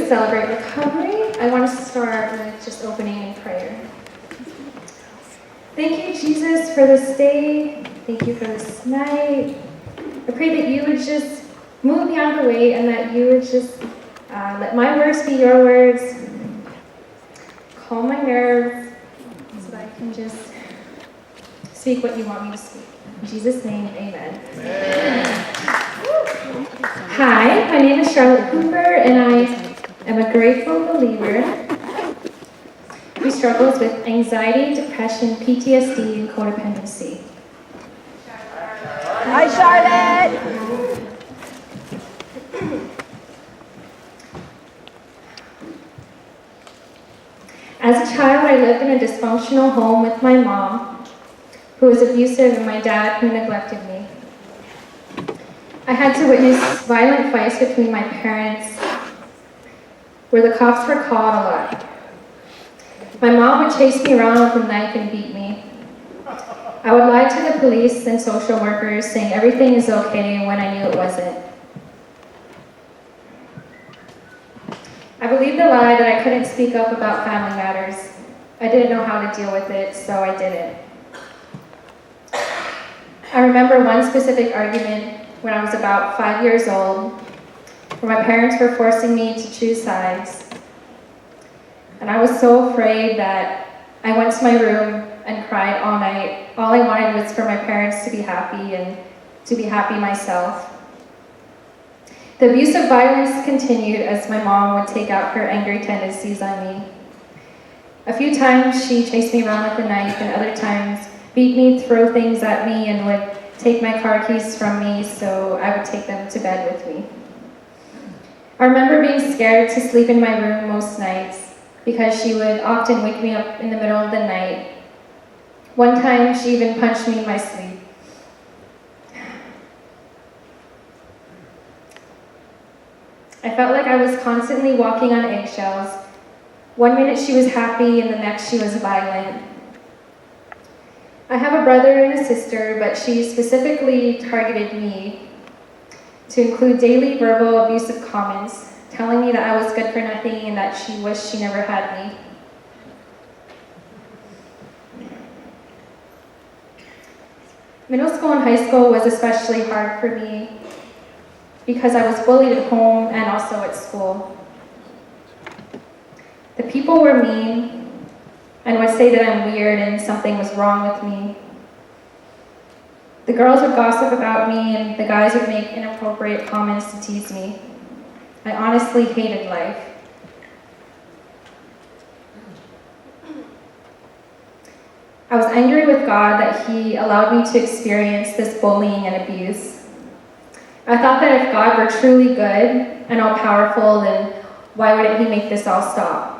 celebrate recovery, I want us to start with just opening in prayer. Thank you, Jesus, for this day. Thank you for this night. I pray that you would just move me out of the way and that you would just let my words be your words. Calm my nerves so that I can just speak what you want me to speak. In Jesus' name, amen. Hi, my name is Charlotte Cooper, and I am a grateful believer who struggles with anxiety, depression, PTSD, and codependency. Hi, Charlotte. As a child, I lived in a dysfunctional home with my mom, who was abusive, and my dad, who neglected me. I had to witness violent fights between my parents, where the cops were called a lot. My mom would chase me around with a knife and beat me. I would lie to the police and social workers, saying everything is okay when I knew it wasn't. I believed the lie that I couldn't speak up about family matters. I didn't know how to deal with it, so I didn't. I remember one specific argument when I was about 5 years old, where my parents were forcing me to choose sides. And I was so afraid that I went to my room and cried all night. All I wanted was for my parents to be happy and to be happy myself. The abuse of violence continued as my mom would take out her angry tendencies on me. A few times she chased me around with a knife, and other times beat me, throw things at me, and would take my car keys from me so I would take them to bed with me. I remember being scared to sleep in my room most nights because she would often wake me up in the middle of the night. One time she even punched me in my sleep. I felt like I was constantly walking on eggshells. One minute she was happy and the next she was violent. I have a brother and a sister, but she specifically targeted me to include daily verbal abusive comments, telling me that I was good for nothing and that she wished she never had me. Middle school and high school was especially hard for me because I was bullied at home and also at school. The people were mean and would say that I'm weird and something was wrong with me. The girls would gossip about me and the guys would make inappropriate comments to tease me. I honestly hated life. I was angry with God that He allowed me to experience this bullying and abuse. I thought that if God were truly good and all-powerful, then why wouldn't He make this all stop?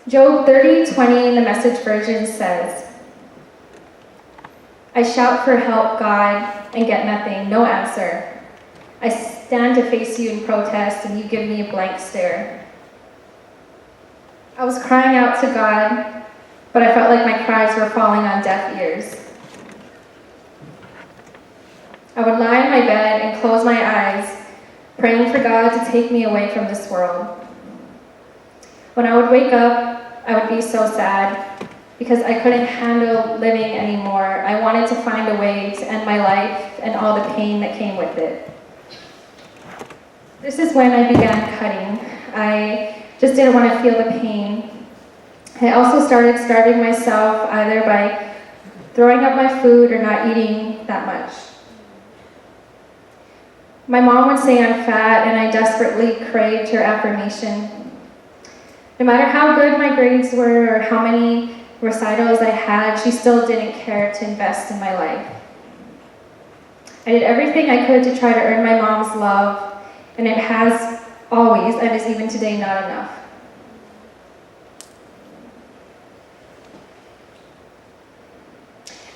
Job 30:20 in the Message version says, I shout for help, God, and get nothing, no answer. I stand to face you in protest, and you give me a blank stare. I was crying out to God, but I felt like my cries were falling on deaf ears. I would lie in my bed and close my eyes, praying for God to take me away from this world. When I would wake up, I would be so sad because I couldn't handle living anymore. I wanted to find a way to end my life and all the pain that came with it. This is when I began cutting. I just didn't want to feel the pain. I also started starving myself either by throwing up my food or not eating that much. My mom would say I'm fat, and I desperately craved her affirmation. No matter how good my grades were or how many recitals I had, she still didn't care to invest in my life. I did everything I could to try to earn my mom's love, and it has always, and is even today, not enough.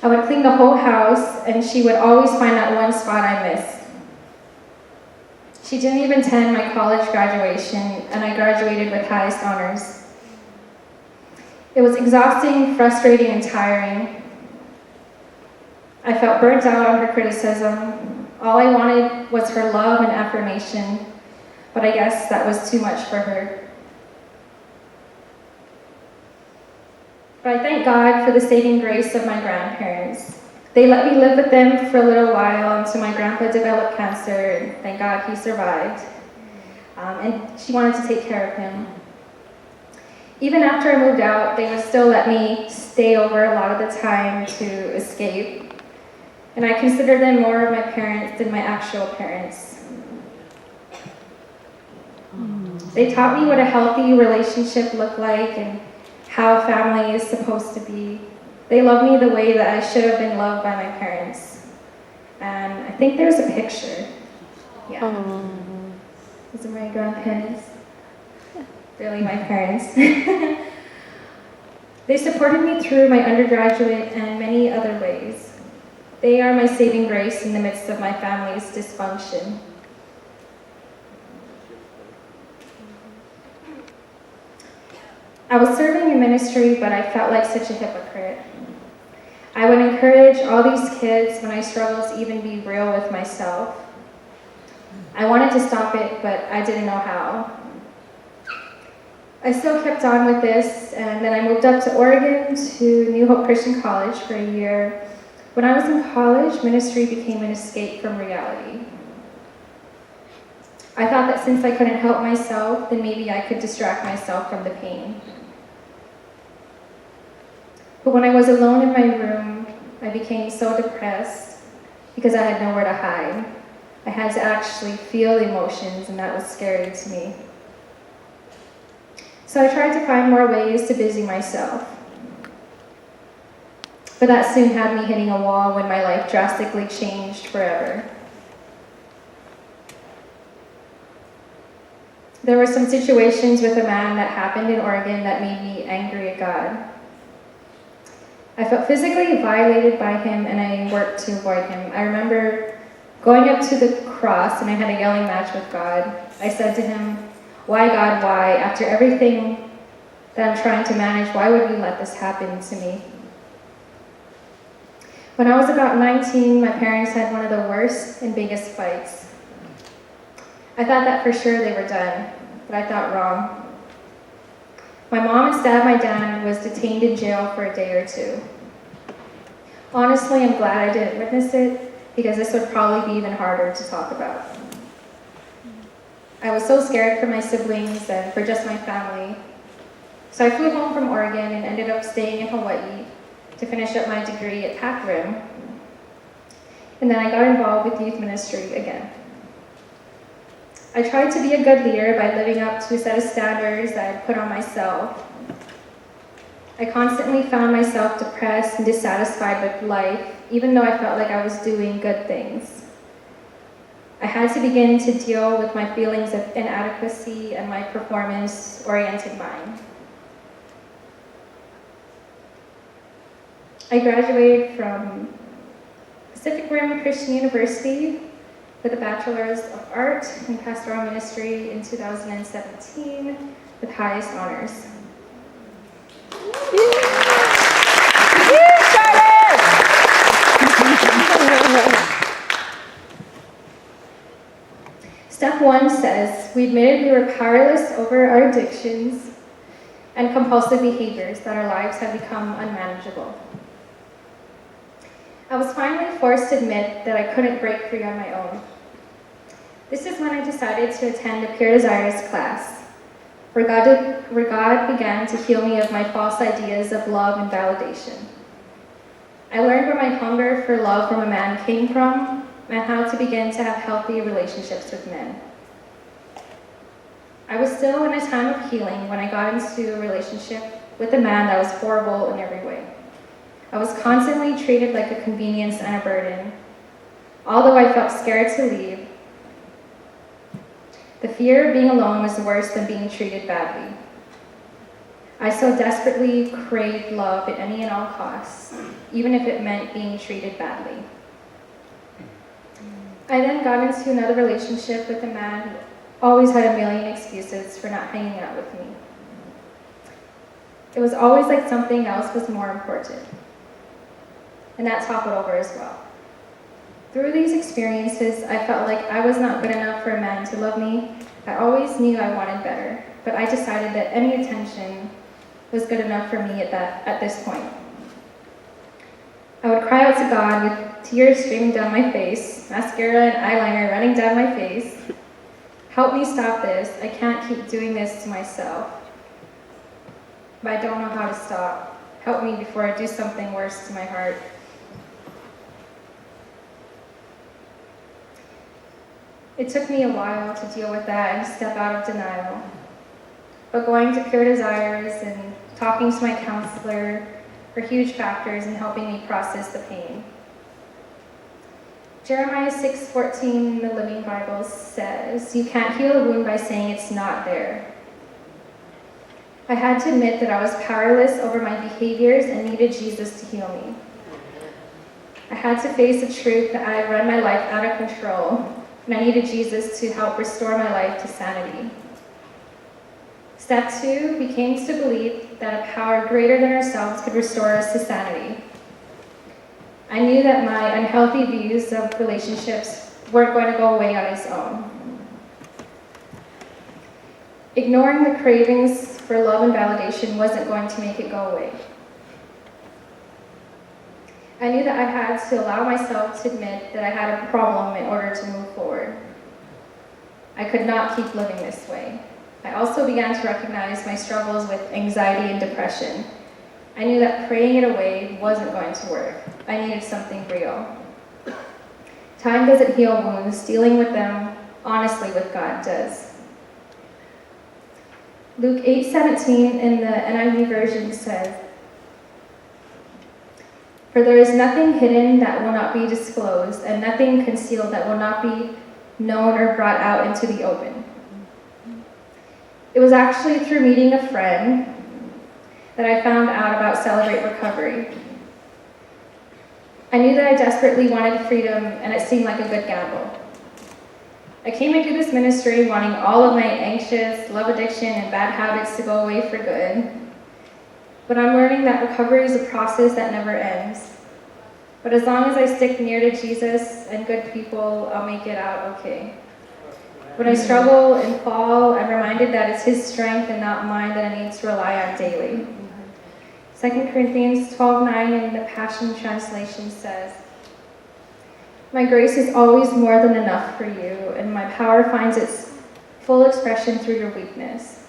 I would clean the whole house, and she would always find that one spot I missed. She didn't even attend my college graduation, and I graduated with highest honors. It was exhausting, frustrating, and tiring. I felt burnt out on her criticism. All I wanted was her love and affirmation. but I guess that was too much for her. But I thank God for the saving grace of my grandparents. They let me live with them for a little while until my grandpa developed cancer, and thank God he survived. And she wanted to take care of him. Even after I moved out, they would still let me stay over a lot of the time to escape. And I consider them more of my parents than my actual parents. They taught me what a healthy relationship looked like and how family is supposed to be. They loved me the way that I should have been loved by my parents. And I think there's a picture. Yeah. These are my grandparents. Really, my parents. They supported me through my undergraduate and many other ways. They are my saving grace in the midst of my family's dysfunction. I was serving in ministry, but I felt like such a hypocrite. I would encourage all these kids when I struggled to even be real with myself. I wanted to stop it, but I didn't know how. I still kept on with this, and then I moved up to Oregon to New Hope Christian College for a year. When I was in college, ministry became an escape from reality. I thought that since I couldn't help myself, then maybe I could distract myself from the pain. But when I was alone in my room, I became so depressed because I had nowhere to hide. I had to actually feel the emotions, and that was scary to me. So I tried to find more ways to busy myself. But that soon had me hitting a wall when my life drastically changed forever. There were some situations with a man that happened in Oregon that made me angry at God. I felt physically violated by him, and I worked to avoid him. I remember going up to the cross, and I had a yelling match with God. I said to him, "Why, God, why? After everything that I'm trying to manage, why would you let this happen to me?" When I was about 19, my parents had one of the worst and biggest fights. I thought that for sure they were done, but I thought wrong. My mom had stabbed my dad and was detained in jail for a day or two. Honestly, I'm glad I didn't witness it, because this would probably be even harder to talk about. I was so scared for my siblings and for just my family. So I flew home from Oregon and ended up staying in Hawaii to finish up my degree at Pac Rim. And then I got involved with youth ministry again. I tried to be a good leader by living up to a set of standards that I put on myself. I constantly found myself depressed and dissatisfied with life, even though I felt like I was doing good things. I had to begin to deal with my feelings of inadequacy and my performance-oriented mind. I graduated from Pacific Rim Christian University with a Bachelor's of Art in Pastoral Ministry in 2017 with highest honors. Step 1 says, we admitted we were powerless over our addictions and compulsive behaviors, that our lives had become unmanageable. I was finally forced to admit that I couldn't break free on my own. This is when I decided to attend a Pure Desires class, where God began to heal me of my false ideas of love and validation. I learned where my hunger for love from a man came from, and how to begin to have healthy relationships with men. I was still in a time of healing when I got into a relationship with a man that was horrible in every way. I was constantly treated like a convenience and a burden. Although I felt scared to leave, the fear of being alone was worse than being treated badly. I so desperately craved love at any and all costs, even if it meant being treated badly. I then got into another relationship with a man who always had a million excuses for not hanging out with me. It was always like something else was more important. And that toppled over as well. Through these experiences, I felt like I was not good enough for a man to love me I always knew I wanted better, but I decided that any attention was good enough for me at this point. I would cry out to God with tears streaming down my face, mascara and eyeliner running down my face. Help me stop this. I can't keep doing this to myself. But I don't know how to stop. Help me before I do something worse to my heart. It took me a while to deal with that and step out of denial. But going to Pure Desires and talking to my counselor were huge factors in helping me process the pain. Jeremiah 6:14 in the Living Bible says, "You can't heal a wound by saying it's not there." I had to admit that I was powerless over my behaviors and needed Jesus to heal me. I had to face the truth that I had run my life out of control, and I needed Jesus to help restore my life to sanity. Step 2 became to believe that a power greater than ourselves could restore us to sanity. I knew that my unhealthy views of relationships weren't going to go away on its own. Ignoring the cravings for love and validation wasn't going to make it go away. I knew that I had to allow myself to admit that I had a problem in order to move forward. I could not keep living this way. I also began to recognize my struggles with anxiety and depression. I knew that praying it away wasn't going to work. I needed something real. Time doesn't heal wounds. Dealing with them honestly with God does. Luke 8:17 in the NIV version says, "For there is nothing hidden that will not be disclosed, and nothing concealed that will not be known or brought out into the open." It was actually through meeting a friend that I found out about Celebrate Recovery. I knew that I desperately wanted freedom, and it seemed like a good gamble. I came into this ministry wanting all of my anxious, love addiction, and bad habits to go away for good. But I'm learning that recovery is a process that never ends. But as long as I stick near to Jesus and good people, I'll make it out okay. When I struggle and fall, I'm reminded that it's His strength and not mine that I need to rely on daily. 2 Corinthians 12:9 in the Passion Translation says, "My grace is always more than enough for you, and my power finds its full expression through your weakness."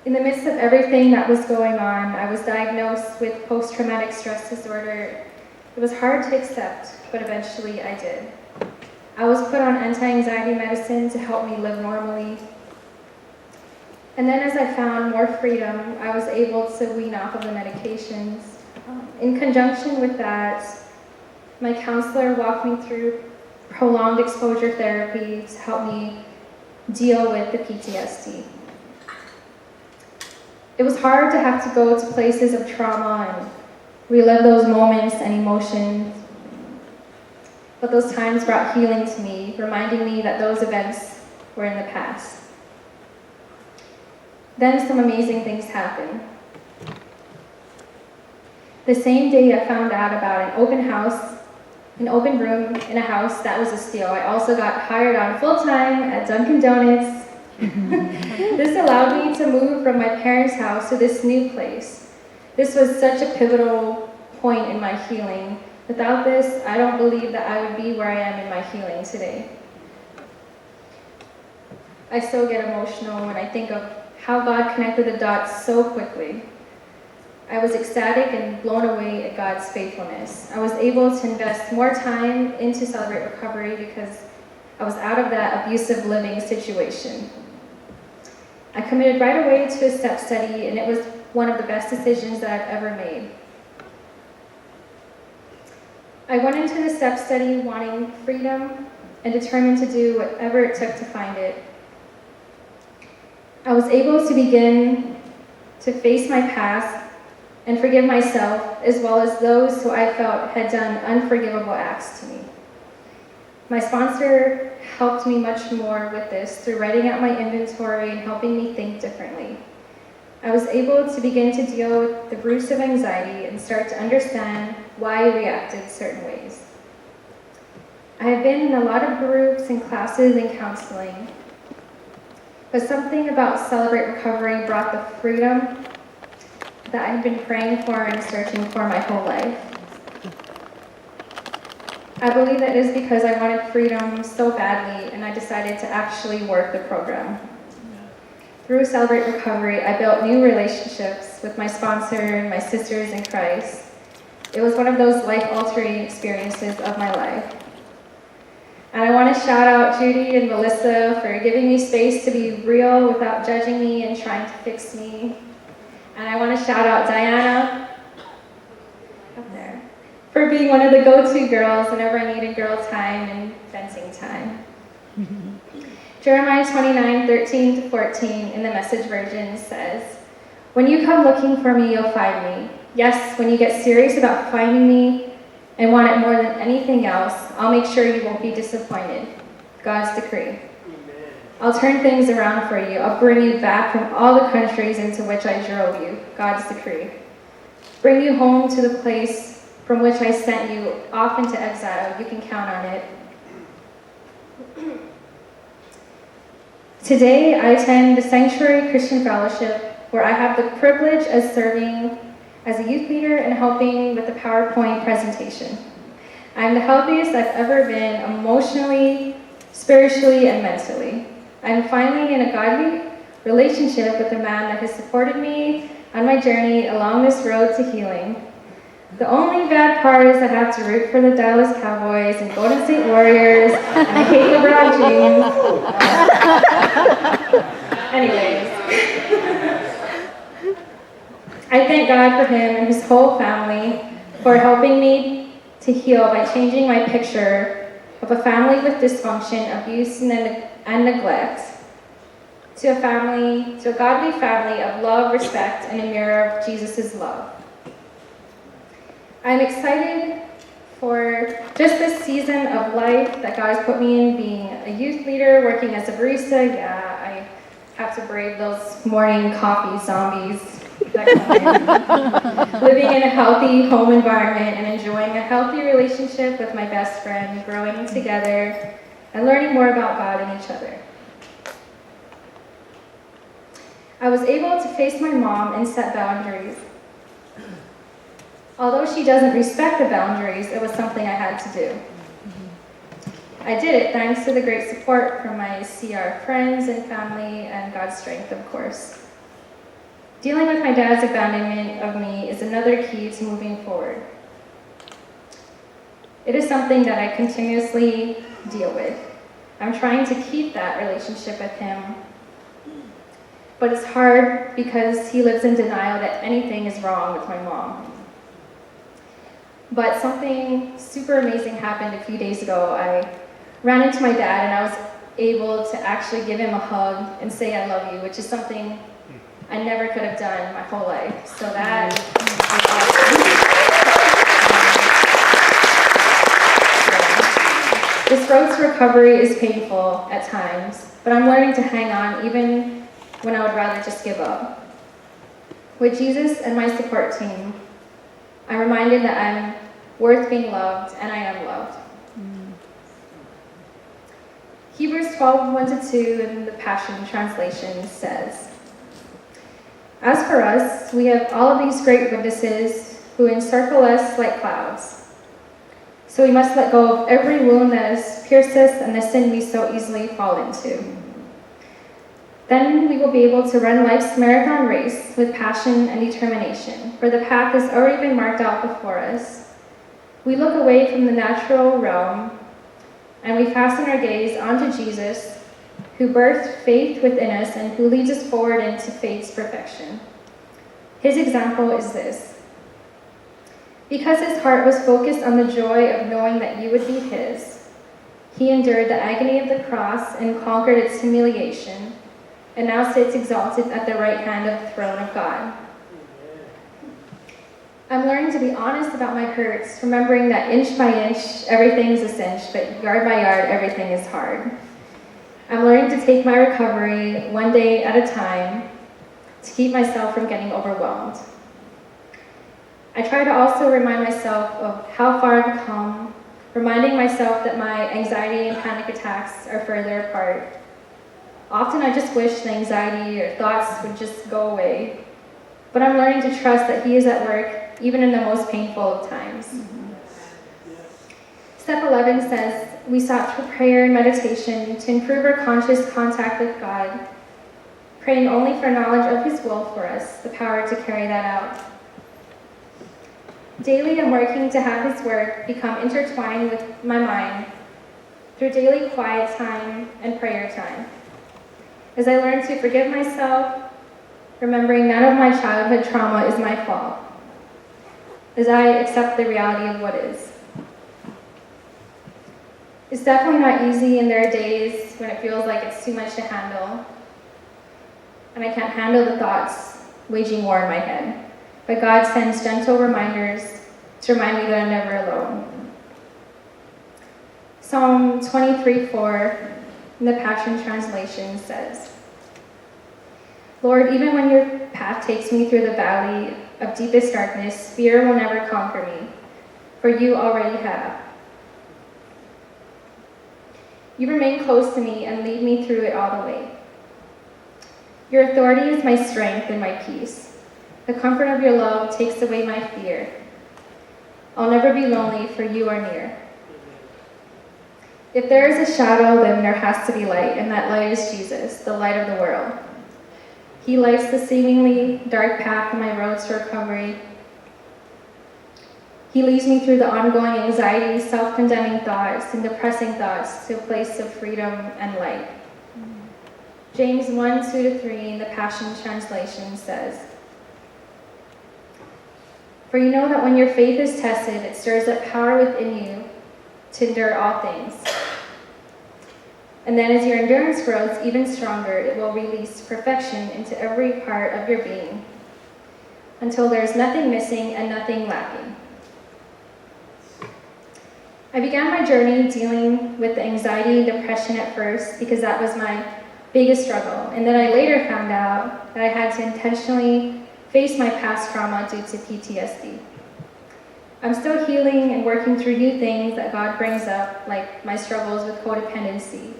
In the midst of everything that was going on, I was diagnosed with post-traumatic stress disorder. It was hard to accept, but eventually I did. I was put on anti-anxiety medicine to help me live normally. And then as I found more freedom, I was able to wean off of the medications. In conjunction with that, my counselor walked me through prolonged exposure therapy to help me deal with the PTSD. It was hard to have to go to places of trauma and relive those moments and emotions. But those times brought healing to me, reminding me that those events were in the past. Then some amazing things happened. The same day I found out about an open room in a house that was a steal. I also got hired on full-time at Dunkin' Donuts. This allowed me to move from my parents' house to this new place. This was such a pivotal point in my healing. Without this, I don't believe that I would be where I am in my healing today. I still get emotional when I think of how God connected the dots so quickly. I was ecstatic and blown away at God's faithfulness. I was able to invest more time into Celebrate Recovery because I was out of that abusive living situation. I committed right away to a step study, and it was one of the best decisions that I've ever made. I went into the step study wanting freedom and determined to do whatever it took to find it. I was able to begin to face my past and forgive myself, as well as those who I felt had done unforgivable acts to me. My sponsor helped me much more with this through writing out my inventory and helping me think differently. I was able to begin to deal with the roots of anxiety and start to understand why I reacted certain ways. I have been in a lot of groups and classes and counseling, but something about Celebrate Recovery brought the freedom that I had been praying for and searching for my whole life. I believe that it is because I wanted freedom so badly, and I decided to actually work the program. Through Celebrate Recovery, I built new relationships with my sponsor and my sisters in Christ. It was one of those life-altering experiences of my life. And I want to shout out Judy and Melissa for giving me space to be real without judging me and trying to fix me. And I want to shout out Diana, up there, for being one of the go-to girls whenever I needed girl time and fencing time. Jeremiah 29:13-14 in the Message version says, "When you come looking for me, you'll find me. Yes, when you get serious about finding me and want it more than anything else, I'll make sure you won't be disappointed." God's decree. I'll turn things around for you. I'll bring you back from all the countries into which I drove you. God's decree. Bring you home to the place from which I sent you off into exile. You can count on it. Today, I attend the Sanctuary Christian Fellowship, where I have the privilege of serving as a youth leader and helping with the PowerPoint presentation. I'm the healthiest I've ever been emotionally, spiritually, and mentally. I'm finally in a godly relationship with a man that has supported me on my journey along this road to healing. The only bad part is I have to root for the Dallas Cowboys and Golden State Warriors, and I hate LeBron James. Anyways, I thank God for him and his whole family for helping me to heal by changing my picture of a family with dysfunction, abuse, and neglect to a godly family of love, respect, and a mirror of Jesus' love. I'm excited for just this season of life that God has put me in, being a youth leader, working as a barista. Yeah, I have to brave those morning coffee zombies that come in. Living in a healthy home environment and enjoying a healthy relationship with my best friend, growing together, and learning more about God and each other. I was able to face my mom and set boundaries. Although she doesn't respect the boundaries, it was something I had to do. I did it thanks to the great support from my CR friends and family and God's strength, of course. Dealing with my dad's abandonment of me is another key to moving forward. It is something that I continuously deal with. I'm trying to keep that relationship with him, but it's hard because he lives in denial that anything is wrong with my mom. But something super amazing happened a few days ago. I ran into my dad and I was able to actually give him a hug and say I love you, which is something I never could have done my whole life. So that is awesome. This road to recovery is painful at times, but I'm learning to hang on even when I would rather just give up. With Jesus and my support team, I'm reminded that I'm worth being loved, and I am loved. Hebrews 12:1-2 in the Passion Translation says, "As for us, we have all of these great witnesses who encircle us like clouds. So we must let go of every wound that has pierced us and the sin we so easily fall into. Then we will be able to run life's marathon race with passion and determination, for the path has already been marked out before us. We look away from the natural realm, and we fasten our gaze onto Jesus, who birthed faith within us and who leads us forward into faith's perfection. His example is this. Because his heart was focused on the joy of knowing that you would be his, he endured the agony of the cross and conquered its humiliation, and now sits exalted at the right hand of the throne of God. I'm learning to be honest about my hurts, remembering that inch by inch, everything is a cinch, but yard by yard, everything is hard. I'm learning to take my recovery one day at a time to keep myself from getting overwhelmed. I try to also remind myself of how far I've come, reminding myself that my anxiety and panic attacks are further apart. Often I just wish the anxiety or thoughts would just go away, but I'm learning to trust that He is at work even in the most painful of times. Step 11 says, we sought through prayer and meditation to improve our conscious contact with God, praying only for knowledge of His will for us, the power to carry that out. Daily, I'm working to have His word become intertwined with my mind through daily quiet time and prayer time. As I learn to forgive myself, remembering none of my childhood trauma is my fault, as I accept the reality of what is. It's definitely not easy, and there are days when it feels like it's too much to handle, and I can't handle the thoughts waging war in my head. But God sends gentle reminders to remind me that I'm never alone. Psalm 23:4 in the Passion Translation says, Lord, even when your path takes me through the valley of deepest darkness, fear will never conquer me, for you already have. You remain close to me and lead me through it all the way. Your authority is my strength and my peace. The comfort of your love takes away my fear. I'll never be lonely, for you are near. If there is a shadow, then there has to be light, and that light is Jesus, the light of the world. He lights the seemingly dark path on my roads to recovery. He leads me through the ongoing anxiety, self-condemning thoughts, and depressing thoughts to a place of freedom and light. James 1:2-3 in the Passion Translation says, For you know that when your faith is tested, it stirs up power within you to endure all things. And then as your endurance grows even stronger, it will release perfection into every part of your being, until there's nothing missing and nothing lacking. I began my journey dealing with anxiety and depression at first because that was my biggest struggle. And then I later found out that I had to intentionally face my past trauma due to PTSD. I'm still healing and working through new things that God brings up, like my struggles with codependency.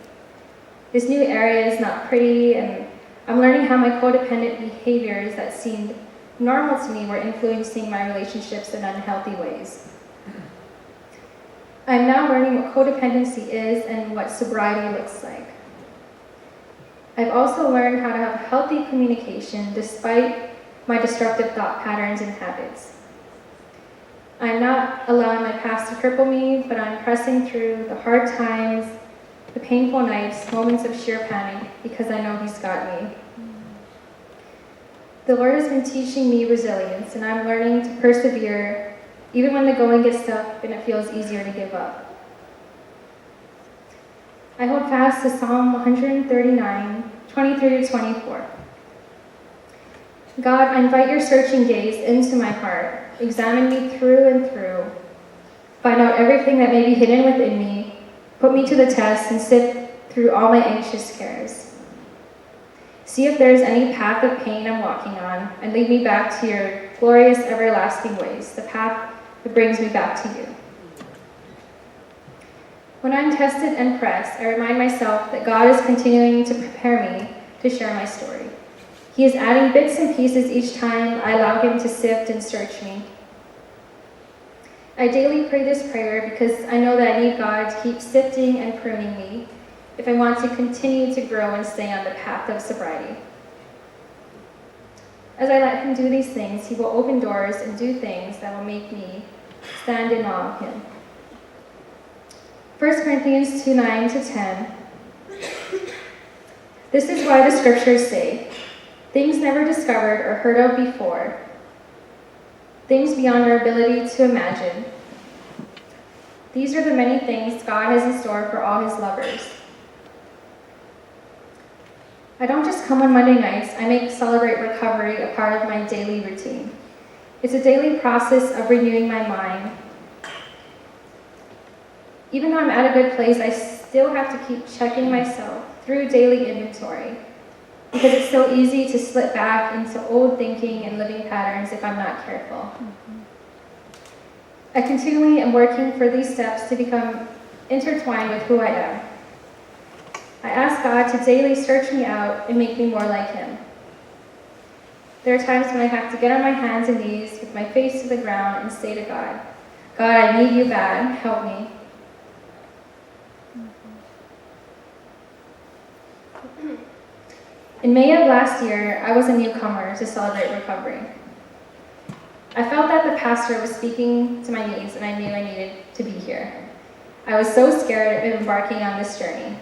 This new area is not pretty, and I'm learning how my codependent behaviors that seemed normal to me were influencing my relationships in unhealthy ways. I'm now learning what codependency is and what sobriety looks like. I've also learned how to have healthy communication despite my destructive thought patterns and habits. I'm not allowing my past to cripple me, but I'm pressing through the hard times, the painful nights, moments of sheer panic, because I know He's got me. The Lord has been teaching me resilience, and I'm learning to persevere even when the going gets tough and it feels easier to give up. I hold fast to Psalm 139, 23-24. God, I invite your searching gaze into my heart. Examine me through and through. Find out everything that may be hidden within me. Put me to the test and sift through all my anxious cares. See if there is any path of pain I'm walking on, and lead me back to your glorious everlasting ways, the path that brings me back to you. When I'm tested and pressed, I remind myself that God is continuing to prepare me to share my story. He is adding bits and pieces each time I allow Him to sift and search me. I daily pray this prayer because I know that I need God to keep sifting and pruning me if I want to continue to grow and stay on the path of sobriety. As I let Him do these things, He will open doors and do things that will make me stand in awe of Him. 1 Corinthians 2:9-10. This is why the scriptures say, things never discovered or heard of before, things beyond our ability to imagine. These are the many things God has in store for all His lovers. I don't just come on Monday nights, I make Celebrate Recovery a part of my daily routine. It's a daily process of renewing my mind. Even though I'm at a good place, I still have to keep checking myself through daily inventory, because it's so easy to slip back into old thinking and living patterns if I'm not careful. I continually am working for these steps to become intertwined with who I am. I ask God to daily search me out and make me more like Him. There are times when I have to get on my hands and knees with my face to the ground and say to God, God, I need you bad, help me. In May of last year, I was a newcomer to Celebrate Recovery. I felt that the pastor was speaking to my needs and I knew I needed to be here. I was so scared of embarking on this journey.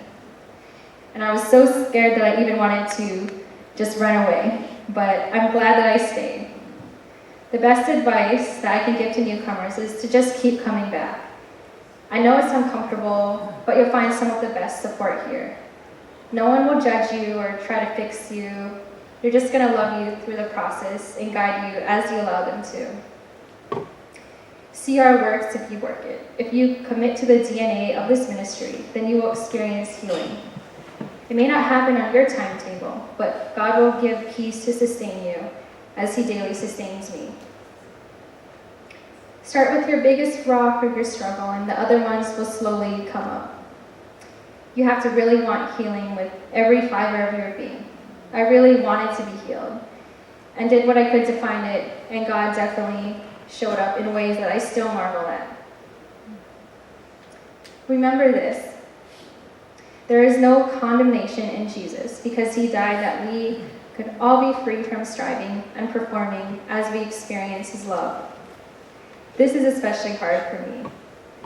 And I was so scared that I even wanted to just run away, but I'm glad that I stayed. The best advice that I can give to newcomers is to just keep coming back. I know it's uncomfortable, but you'll find some of the best support here. No one will judge you or try to fix you. They're just going to love you through the process and guide you as you allow them to. CR works if you work it. If you commit to the DNA of this ministry, then you will experience healing. It may not happen on your timetable, but God will give peace to sustain you as He daily sustains me. Start with your biggest rock or your struggle, and the other ones will slowly come up. You have to really want healing with every fiber of your being. I really wanted to be healed and did what I could to find it, and God definitely showed up in ways that I still marvel at. Remember this. There is no condemnation in Jesus because He died that we could all be free from striving and performing as we experience His love. This is especially hard for me.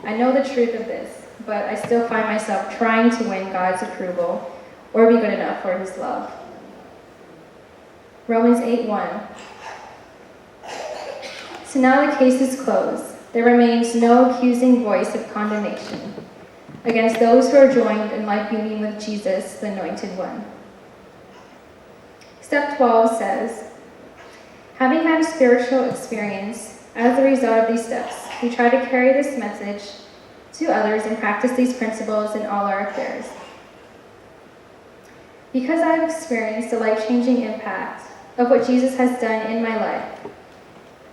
I know the truth of this, but I still find myself trying to win God's approval or be good enough for His love. Romans 8:1. So now the case is closed. There remains no accusing voice of condemnation against those who are joined in life union with Jesus, the Anointed One. Step 12 says, having had a spiritual experience as a result of these steps, we try to carry this message to others and practice these principles in all our affairs. Because I've experienced the life-changing impact of what Jesus has done in my life,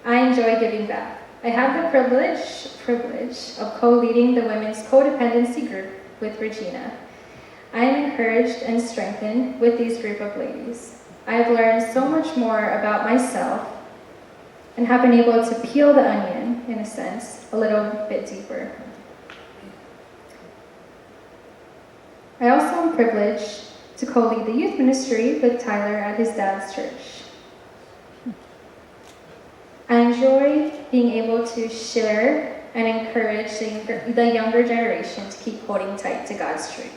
I enjoy giving back. I have the privilege of co-leading the women's codependency group with Regina. I am encouraged and strengthened with these group of ladies. I have learned so much more about myself and have been able to peel the onion, in a sense, a little bit deeper. I also am privileged to co-lead the youth ministry with Tyler at his dad's church. I enjoy being able to share and encourage the younger generation to keep holding tight to God's truth.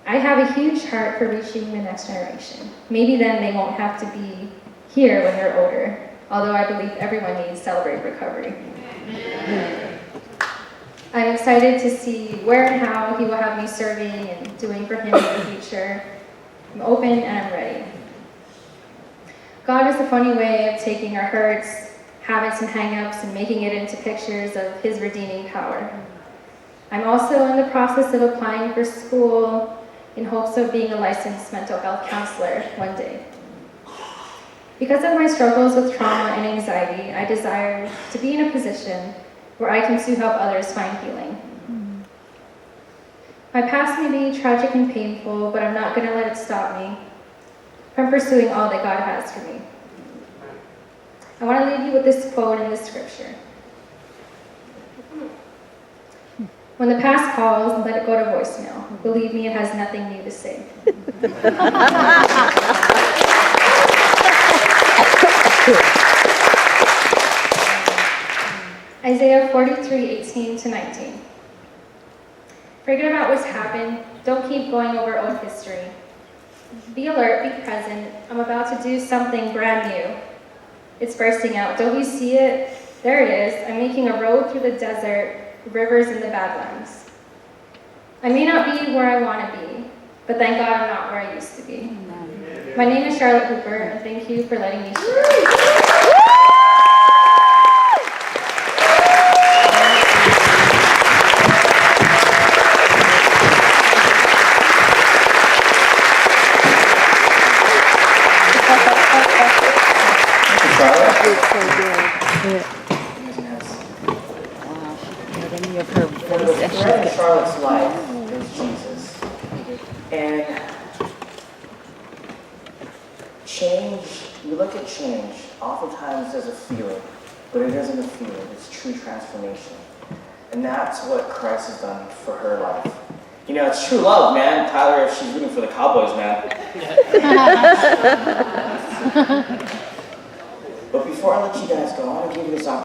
I have a huge heart for reaching the next generation. Maybe then they won't have to be here when they're older, although I believe everyone needs Celebrate Recovery. I'm excited to see where and how He will have me serving and doing for Him in the future. I'm open and I'm ready. God has a funny way of taking our hurts, habits, and hang-ups and making it into pictures of His redeeming power. I'm also in the process of applying for school in hopes of being a licensed mental health counselor one day. Because of my struggles with trauma and anxiety, I desire to be in a position where I can too help others find healing. My past may be tragic and painful, but I'm not going to let it stop me from pursuing all that God has for me. I want to leave you with this quote in the scripture. When the past calls, let it go to voicemail. Believe me, it has nothing new to say. Isaiah 43:18-19. Forget about what's happened. Don't keep going over old history. Be alert, be present. I'm about to do something brand new. It's bursting out. Don't you see it? There it is. I'm making a road through the desert, rivers in the Badlands. I may not be where I want to be, but thank God I'm not where I used to be. My name is Charlotte Hooper, and thank you for letting me share. any of her The voice as she thread in gets Charlotte's life is Jesus. And change, we look at change, oftentimes as a feeling, but it isn't a feeling, it's true transformation. And that's what Christ has done for her life. You know, it's true love, man. Tyler, if she's rooting for the Cowboys, man. But before I let you guys go, I want to give you this opportunity.